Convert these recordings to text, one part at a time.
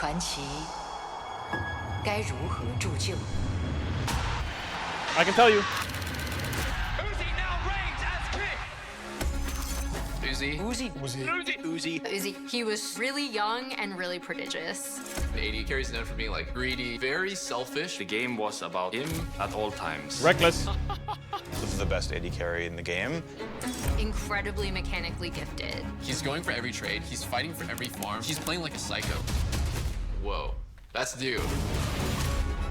传奇该如何铸就？ I can tell you. Uzi. He was really young and really prodigious. AD carries known for being like greedy, very selfish. The game was about him at all times. Reckless. This is the best AD carry in the game. Incredibly mechanically gifted. He's going for every trade. He's fighting for every farm. He's playing like a psycho. Whoa, that's dude.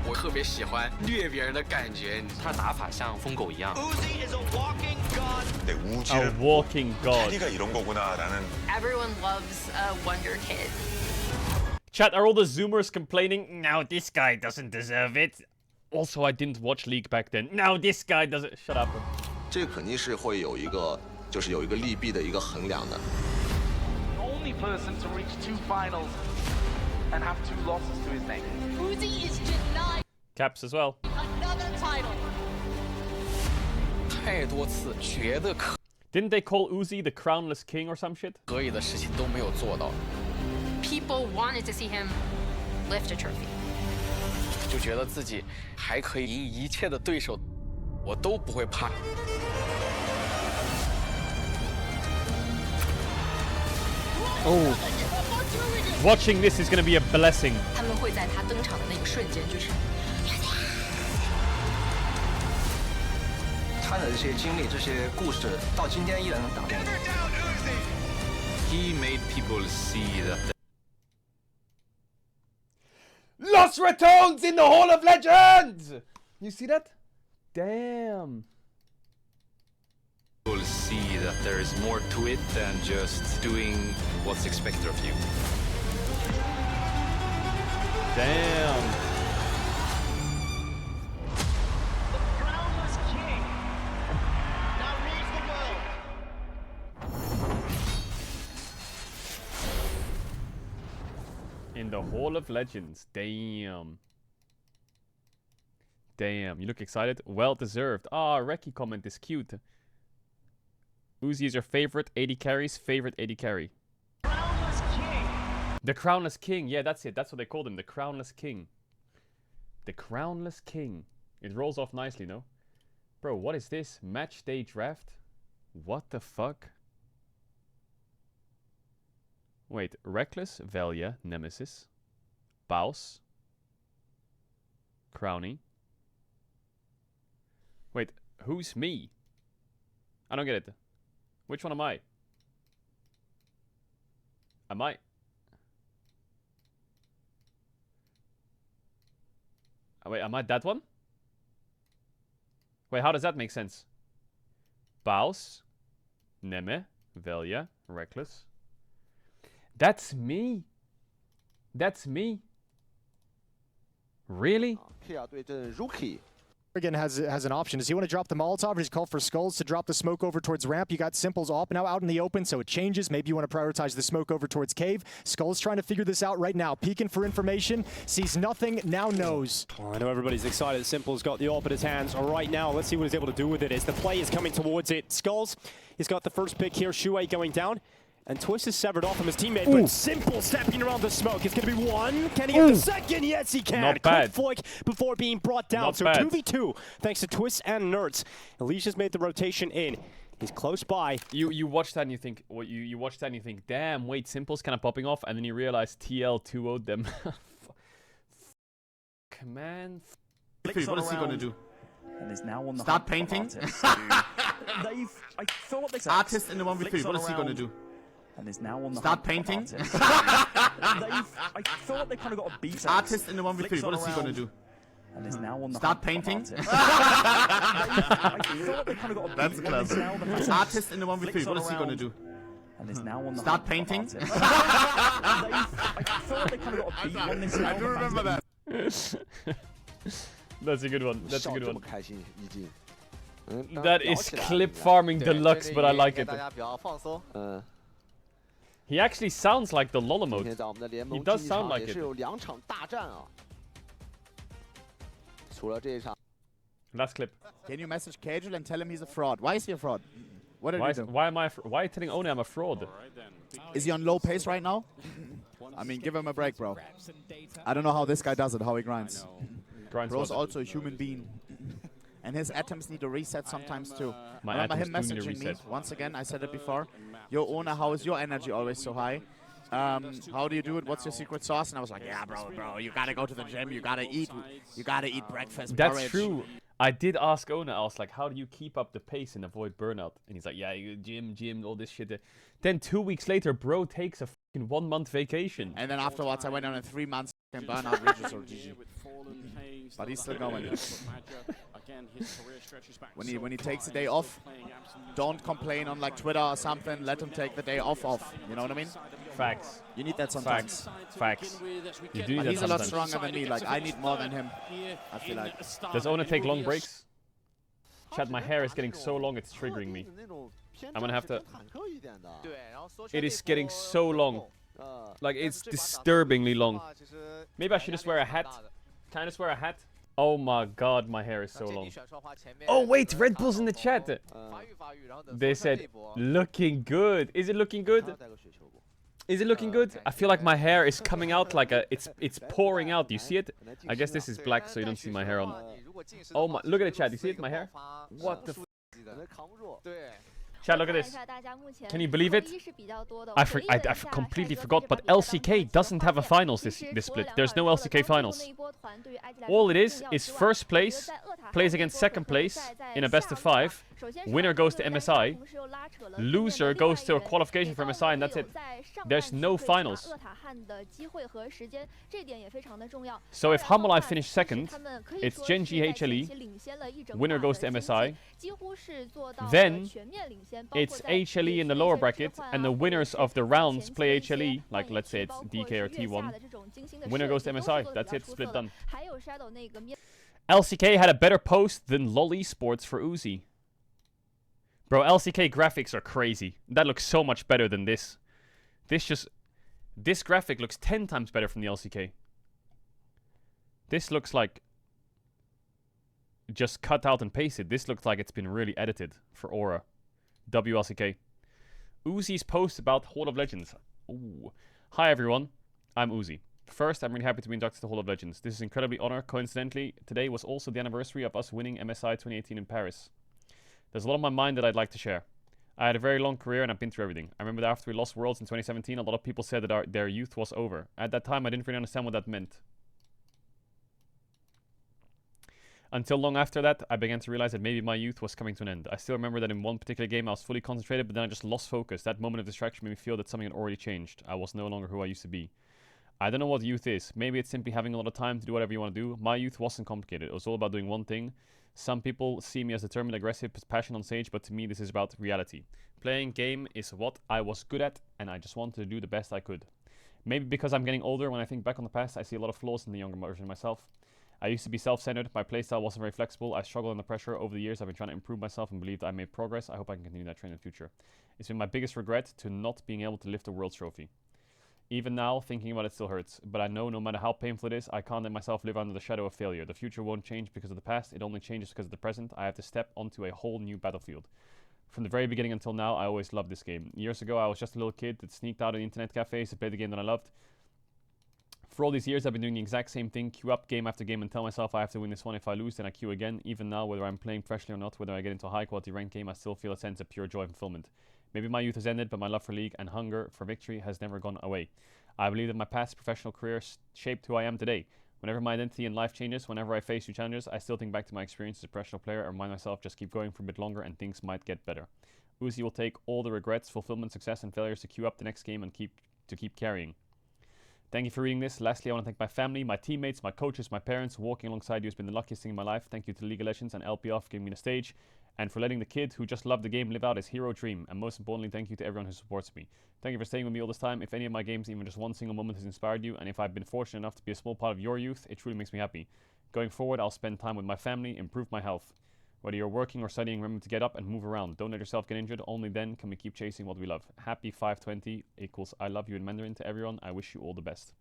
我特别喜欢虐别人的感觉，他的打法像疯狗一样。Uzi is a walking god. 네, A walking god. 우지가 이런 거구나라는. Everyone loves a wonder kid. Chat, are all the Zoomers complaining? No, this guy doesn't deserve it. Also, I didn't watch League back then. No, this guy doesn't. Shut up. 这肯定是会有一个，就是有一个利弊的一个衡量的。 Only person to reach 2 finals and have 2 losses to his name. Uzi is denied Caps as well. another title. 太多次觉得 Didn't they call Uzi the crownless king or some shit? 可以的事情都没有做到， People wanted to see him lift a trophy. 就觉得自己还可以赢一切的对手，我都不会怕。 Oh. Watching this is going to be a blessing. 他们会在他登场的那个瞬间，就是他的这些经历、这些故事，到今天依然能打动人。 He made people see that. Los Ratones in the Hall of Legends! You see that? Damn. People see that there is more to it than just doing what's expected of you. Damn. The crownless king now rules the world. In the Hall of Legends. Damn. Damn. You look excited? Well deserved. Ah, Reki comment is cute. Uzi is your favorite 80 carries? Favorite 80 carry. Crownless king. The Crownless King. Yeah, that's it. That's what they called him. The Crownless King. The Crownless King. It rolls off nicely, no? Bro, what is this? Match day draft? What the fuck? Wait. Reckless, Velia, Nemesis. Baus. Crowny. Wait, who's me? I don't get it. Which one am I? Am I? Oh, wait, am I that one? Wait, how does that make sense? Baus, Neme, Velia, Reckless. That's me. That's me. Really? Kia 对阵 Rookie。 Again has an option. Does he want to drop the Molotov, or does he call for Skulls to drop the smoke over towards ramp? You got Simples up now out in the open, so it changes. Maybe you want to prioritize the smoke over towards cave. Skulls trying to figure this out right now. Peeking for information, sees nothing, now knows. Well, I know everybody's excited. Simple's got the AWP in his hands right now. Let's see what he's able to do with it as the play is coming towards it. Skulls, he's got the first pick here. Shuei going down. And Twist is severed off from his teammate, but Simple stepping around the smoke. It's going to be one. Can he get the second? Yes, he can. Not bad. Quick flick before being brought down. Not so bad. 2v2 thanks to Twist and Nerds. Alicia's made the rotation in. He's close by. You watch that and you think, well, you watch that and you think, damn, wait, Simple's kind of popping off, and then you realize TL 2-0'd them. Man. What is he going to do? And is now on the Start painting? I feel like they Artist in the 1v3, what is he going to do? And is now on the Start painting? I feel like they kind of got a beat. Artist in the 1v3, what is he going to do? And is now on the Start painting? I feel like they kind of got a That's clever. Artist in the 1v3, what is he going to do? And is now on the Start painting? I feel like they kind of got a beat on this. I do remember that. That's a good one. That's a good one. 开心已经。 That is clip farming deluxe, but I like it. 大家比较放松。He actually sounds like the Lolamote. 今天在我们的联 He 盟 does 第一 sound 场 like 也是 it. 有2场大战啊。除了这一场。 Last clip. Can you message Caedrel and tell him he's a fraud? Why is he a fraud? What did Why he do? why am I? Why are you telling One I'm a fraud? Is he on low pace right now? I mean, give him a break, bro. I don't know how this guy does it, how he grinds. Bro's also a human being. And his atoms need a reset sometimes too. My Remember him atoms do need a messaging me, reset. once again, I said it before, yo, Ona, how is your energy always so high? How do you do it? What's your secret sauce? And I was like, yeah, bro, you gotta go to the gym, you gotta eat breakfast, That's porridge. true. I did ask Ona, I was like, how do you keep up the pace and avoid burnout? And he's like, yeah, you gym, all this shit. Then 2 weeks later, bro takes a fucking 1 month vacation. And then afterwards, I went on a 3 months burnout Regis or GG. But he's still going. When he takes a day off, don't complain on like Twitter or something. Let him take the day off. You know what I mean? Facts. You need that sometimes. Facts. You do need but that he's a lot sometimes. stronger than me. Like I need more than him. I feel like. Does Ona take long breaks? Chat, my hair is getting so long, it's triggering me. I'm gonna have to... It is getting so long. Like, it's disturbingly long. Maybe I should just wear a hat. Can I just wear a hat? Oh my god, my hair is so long. Oh wait, Red Bull's in the chat! They said, looking good. Is it looking good? Is it looking good? I feel like my hair is coming out like a... It's pouring out. Do you see it? I guess this is black, so you don't see my hair on. Oh my... Look at the chat. You see it, my hair? What the f... Chat, look at this. Can you believe it? I completely forgot, but LCK doesn't have a finals this split. There's no LCK finals. All it is first place plays against second place in a best of 5. Winner goes to MSI. Loser goes to a qualification for MSI, and that's it. There's no finals. So if Hamulai finish second, it's Genji HLE. Winner goes to MSI. Then it's HLE in the lower bracket, and the winners of the rounds play HLE. Like let's say it's DK or T1. Winner goes to MSI. That's it. Split done. LCK had a better post than LoL Esports for Uzi. Bro, LCK graphics are crazy. That looks so much better than this. This graphic looks 10 times better from the LCK. This looks like just cut out and pasted. This looks like it's been really edited for Aura. WLCK. Uzi's post about Hall of Legends. Ooh. Hi everyone, I'm Uzi. First, I'm really happy to be inducted to Hall of Legends. This is an incredibly honor. Coincidentally, today was also the anniversary of us winning MSI 2018 in Paris. There's a lot on my mind that I'd like to share. I had a very long career and I've been through everything. I remember that after we lost Worlds in 2017, a lot of people said that their youth was over. At that time, I didn't really understand what that meant. Until long after that, I began to realize that maybe my youth was coming to an end. I still remember that in one particular game I was fully concentrated, but then I just lost focus. That moment of distraction made me feel that something had already changed. I was no longer who I used to be. I don't know what youth is. Maybe it's simply having a lot of time to do whatever you want to do. My youth wasn't complicated. It was all about doing one thing. Some people see me as determined, aggressive, passionate on stage, but to me this is about reality. Playing game is what I was good at, and I just wanted to do the best I could. Maybe because I'm getting older, when I think back on the past, I see a lot of flaws in the younger version of myself. I used to be self-centered, my playstyle wasn't very flexible, I struggled under pressure. Over the years I've been trying to improve myself and believed I made progress. I hope I can continue that trend in the future. It's been my biggest regret to not being able to lift a world trophy. Even now, thinking about it still hurts, but I know no matter how painful it is, I can't let myself live under the shadow of failure. The future won't change because of the past, it only changes because of the present. I have to step onto a whole new battlefield. From the very beginning until now, I always loved this game. Years ago, I was just a little kid that sneaked out of the internet cafes to play the game that I loved. For all these years, I've been doing the exact same thing, queue up game after game and tell myself I have to win this one. If I lose, then I queue again. Even now, whether I'm playing professionally or not, whether I get into a high-quality ranked game, I still feel a sense of pure joy and fulfillment. Maybe my youth has ended, but my love for League and hunger for victory has never gone away. I believe that my past professional career shaped who I am today. Whenever my identity and life changes, whenever I face new challenges, I still think back to my experience as a professional player and remind myself just keep going for a bit longer and things might get better. Uzi will take all the regrets, fulfillment, success and failures to queue up the next game and keep carrying. Thank you for reading this. Lastly, I want to thank my family, my teammates, my coaches, my parents. Walking alongside you has been the luckiest thing in my life. Thank you to League of Legends and LPL for giving me the stage and for letting the kid who just loved the game live out his hero dream. And most importantly, thank you to everyone who supports me. Thank you for staying with me all this time. If any of my games, even just one single moment, has inspired you, and if I've been fortunate enough to be a small part of your youth, it truly makes me happy. Going forward, I'll spend time with my family, improve my health. Whether you're working or studying, remember to get up and move around. Don't let yourself get injured. Only then can we keep chasing what we love. Happy 520 equals I love you in Mandarin to everyone. I wish you all the best.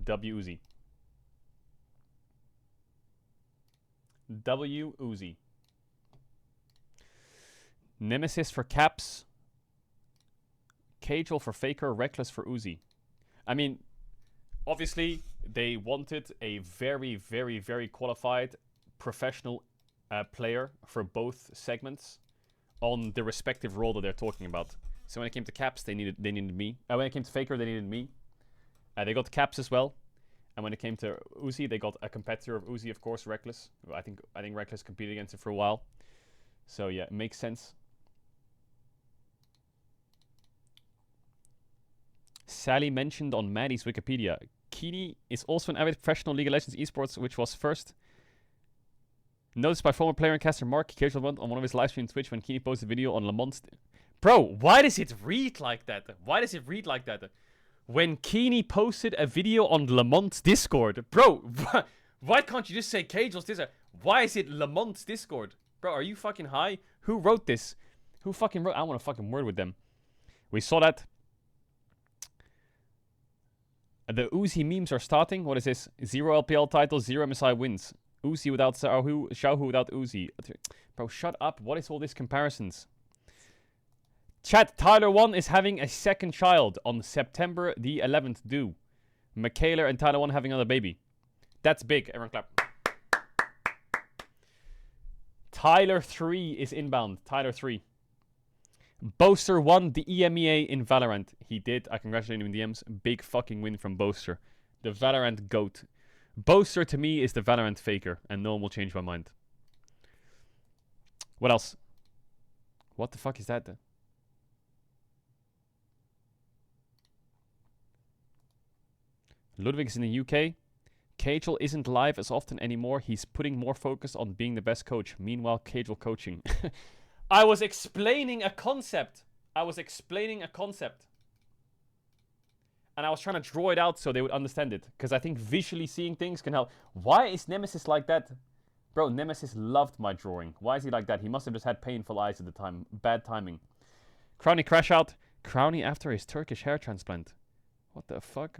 W Uzi. W Uzi. Nemesis for Caps. Caedrel for Faker, Reckless for Uzi. I mean, obviously, they wanted a very, very, very qualified professional player for both segments on the respective role that they're talking about. So when it came to Caps, they needed me. When it came to Faker, they needed me. They got Caps as well. And when it came to Uzi, they got a competitor of Uzi, of course, Reckless. I think Reckless competed against him for a while. So yeah, it makes sense. Sally mentioned on Maddie's Wikipedia, Keeney is also an avid professional League of Legends esports, which was first noticed by former player and caster Mark Caedrel on one of his live streams on Twitch when Keeney posted a video on Lamont's... Bro, why does it read like that? Why does it read like that? When Keeney posted a video on Lamont's Discord. Bro, why can't you just say Caedrel's Discord? Why is it Lamont's Discord? Bro, are you fucking high? Who wrote this? Who fucking wrote... I want a fucking word with them. We saw that. The Uzi memes are starting. What is this? 0 LPL titles, 0 MSI wins. Uzi without Xiaohu, Xiaohu without Uzi. Bro, shut up. What is all these comparisons? Chat, Tyler 1 is having a second child on September the 11th due. Michaela and Tyler 1 having another baby. That's big. Everyone clap. Tyler 3 is inbound. Tyler 3. Boaster won the EMEA in Valorant. He did. I congratulate him in DMs. Big fucking win from Boaster. The Valorant GOAT. Boaster to me is the Valorant faker, and no one will change my mind. What else? What the fuck is that then? Ludwig is in the UK. Caedrel isn't live as often anymore. He's putting more focus on being the best coach. Meanwhile, Caedrel coaching. I was explaining a concept. And I was trying to draw it out so they would understand it. Because I think visually seeing things can help. Why is Nemesis like that? Bro, Nemesis loved my drawing. Why is he like that? He must have just had painful eyes at the time. Bad timing. Crowny crash out. Crowny after his Turkish hair transplant. What the fuck?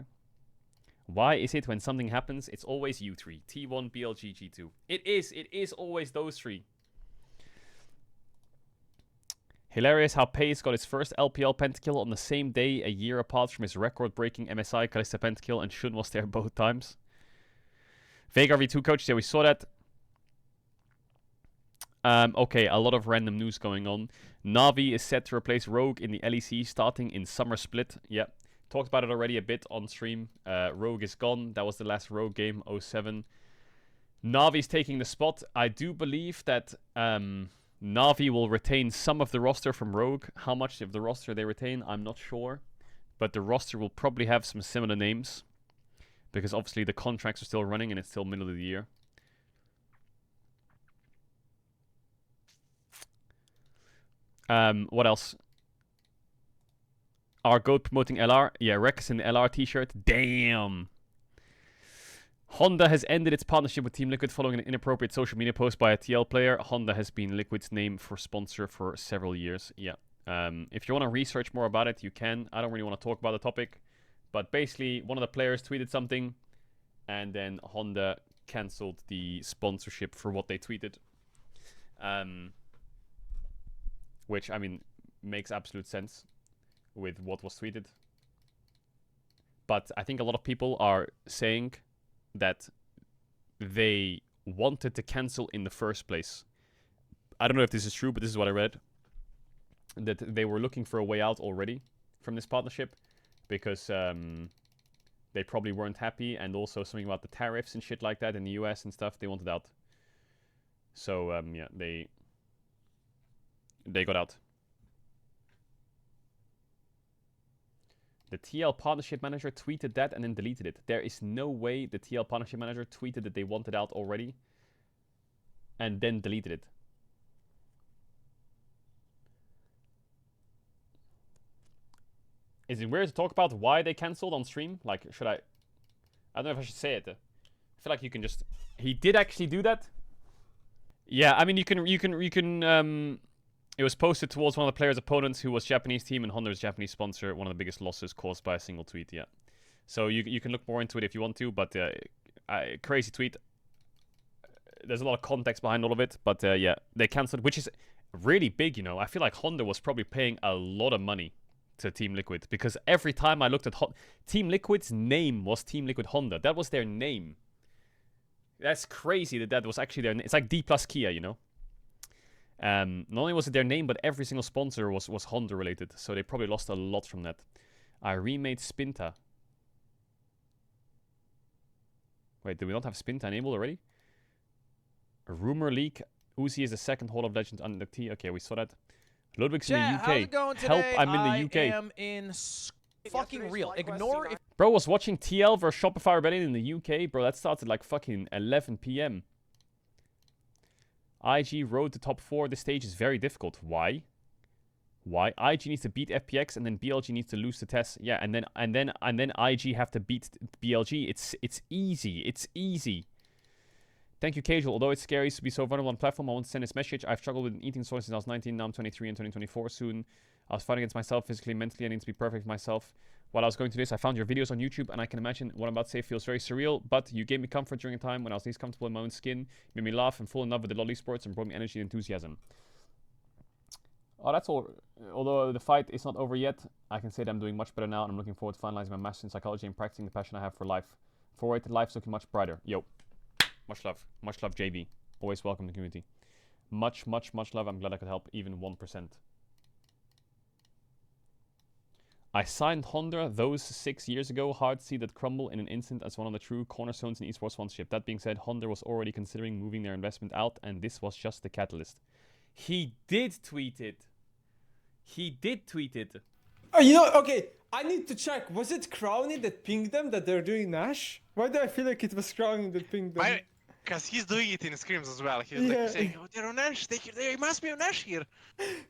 Why is it when something happens, it's always you three? T1, BLG, G2. It is always those three. Hilarious how Pace got his first LPL pentakill on the same day, a year apart from his record-breaking MSI Kalista pentakill, and Shun was there both times. Vega V2 coach, yeah, we saw that. Okay, a lot of random news going on. Navi is set to replace Rogue in the LEC starting in Summer Split. Yeah. Talked about it already a bit on stream. Rogue is gone. That was the last Rogue game, 07. Navi's taking the spot. I do believe that Navi will retain some of the roster from Rogue. How much of the roster they retain, I'm not sure. But the roster will probably have some similar names. Because obviously the contracts are still running and it's still middle of the year. What else? Our GOAT promoting LR. Yeah, Rex in the LR t-shirt. Damn. Honda has ended its partnership with Team Liquid following an inappropriate social media post by a TL player. Honda has been Liquid's name for sponsor for several years. Yeah. If you want to research more about it, you can. I don't really want to talk about the topic. But basically, one of the players tweeted something. And then Honda cancelled the sponsorship for what they tweeted. Which, I mean, makes absolute sense with what was tweeted. But I think a lot of people are saying that they wanted to cancel in the first place. I don't know if this is true, but this is what I read. That they were looking for a way out already from this partnership because they probably weren't happy, and also something about the tariffs and shit like that in the US and stuff. They wanted out. So, yeah, they got out. The TL Partnership Manager tweeted that and then deleted it. There is no way the TL Partnership Manager tweeted that they wanted out already and then deleted it. Is it weird to talk about why they cancelled on stream? Like, should I don't know if I should say it. I feel like you can just... He did actually do that. Yeah, I mean, you can it was posted towards one of the players' opponents who was Japanese team and Honda's Japanese sponsor. One of the biggest losses caused by a single tweet, yeah. So you can look more into it if you want to, but crazy tweet. There's a lot of context behind all of it, but yeah, they cancelled, which is really big, you know. I feel like Honda was probably paying a lot of money to Team Liquid, because every time I looked at Team Liquid's name was Team Liquid Honda. That was their name. That's crazy that was actually their name. It's like D plus Kia, you know? Not only was it their name, but every single sponsor was Honda related. So they probably lost a lot from that. I remade Spinta. Wait, did we not have Spinta enabled already? A rumor leak. Uzi is the second Hall of Legends under the T. Okay, we saw that. Ludwig's in the UK. How's it going today? Help, I'm in the UK. I am in fucking real. Ignore if Bro was watching TL versus Shopify Rebellion in the UK. Bro, that starts at like fucking 11 p.m. IG road to top 4. This stage is very difficult. Why? Why? IG needs to beat FPX and then BLG needs to lose the test. Yeah, and then IG have to beat BLG. It's easy. It's easy. Thank you, Caedrel. Although it's scary to be so vulnerable on platform, I want to send this message. I've struggled with an eating disorder since I was 19. Now I'm 23 and 2024 soon. I was fighting against myself physically, mentally. I need to be perfect for myself. While I was going through this, I found your videos on YouTube, and I can imagine what I'm about to say feels very surreal, but you gave me comfort during a time when I was least comfortable in my own skin, made me laugh and fall in love with the lolly sports, and brought me energy and enthusiasm. Oh, that's all. Although the fight is not over yet, I can say that I'm doing much better now, and I'm looking forward to finalizing my master's in psychology and practicing the passion I have for life. Forward, life's looking much brighter. Yo. Much love, JV. Always welcome to the community. Much love. I'm glad I could help even 1%. I signed Honda those 6 years ago. Hard to see that crumble in an instant as one of the true cornerstones in esports sponsorship. That being said, Honda was already considering moving their investment out, and this was just the catalyst. He did tweet it. He did tweet it. Oh, you know, okay. I need to check. Was it Crowny that pinged them that they're doing Nash? Why do I feel like it was Crowny that pinged them? Because he's doing it in scrims as well. He's like saying, "Oh, they're on Nash. There must be a Nash here."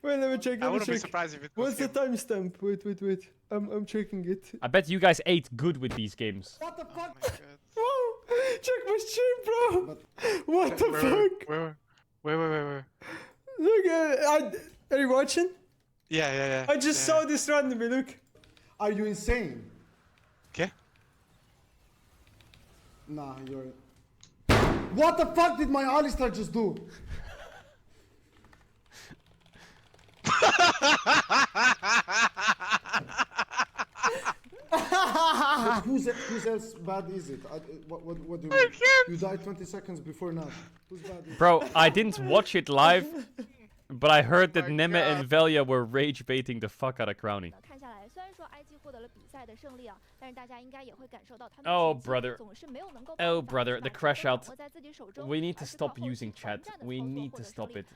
Wait, let me check. I wouldn't be surprised if it was What's the timestamp? Wait. I'm checking it. I bet you guys ate good with these games. What the fuck? Whoa! Check my stream, bro. What the fuck? Wait. Look, are you watching? Yeah. I just saw this randomly. Look. Are you insane? Okay. Nah, you're... What the fuck did my Alistar just do? But whose else bad is it? What do you mean? You died 20 seconds before now. Who's bad is it? Bro, I didn't watch it live, but I heard that Neme and Velia were rage baiting the fuck out of Crowny. Oh brother, the crash out. We need to stop using chat. We need to stop it.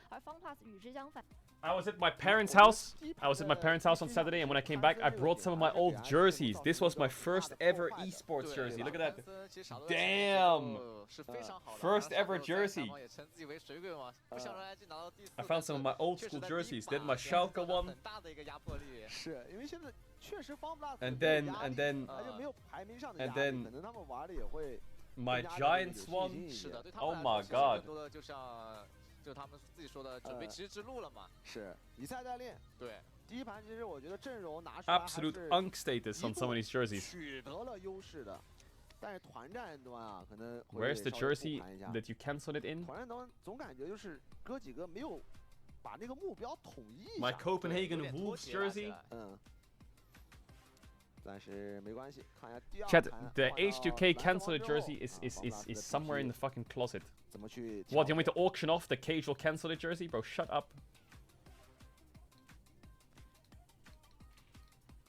I was at my parents' house. On Saturday, and when I came back, I brought some of my old jerseys. This was my first ever esports jersey. Look at that. Damn. First ever jersey. I found some of my old school jerseys. Then my Schalke one. And then my Giants one. Oh my god. Absolute unk status on some of these jerseys. Where's the jersey that you cancelled it in? My Copenhagen Wolves jersey? Chat, the H2K cancelled jersey is somewhere in the fucking closet. What, do you want me to auction off the Caedrel cancelled jersey? Bro, shut up.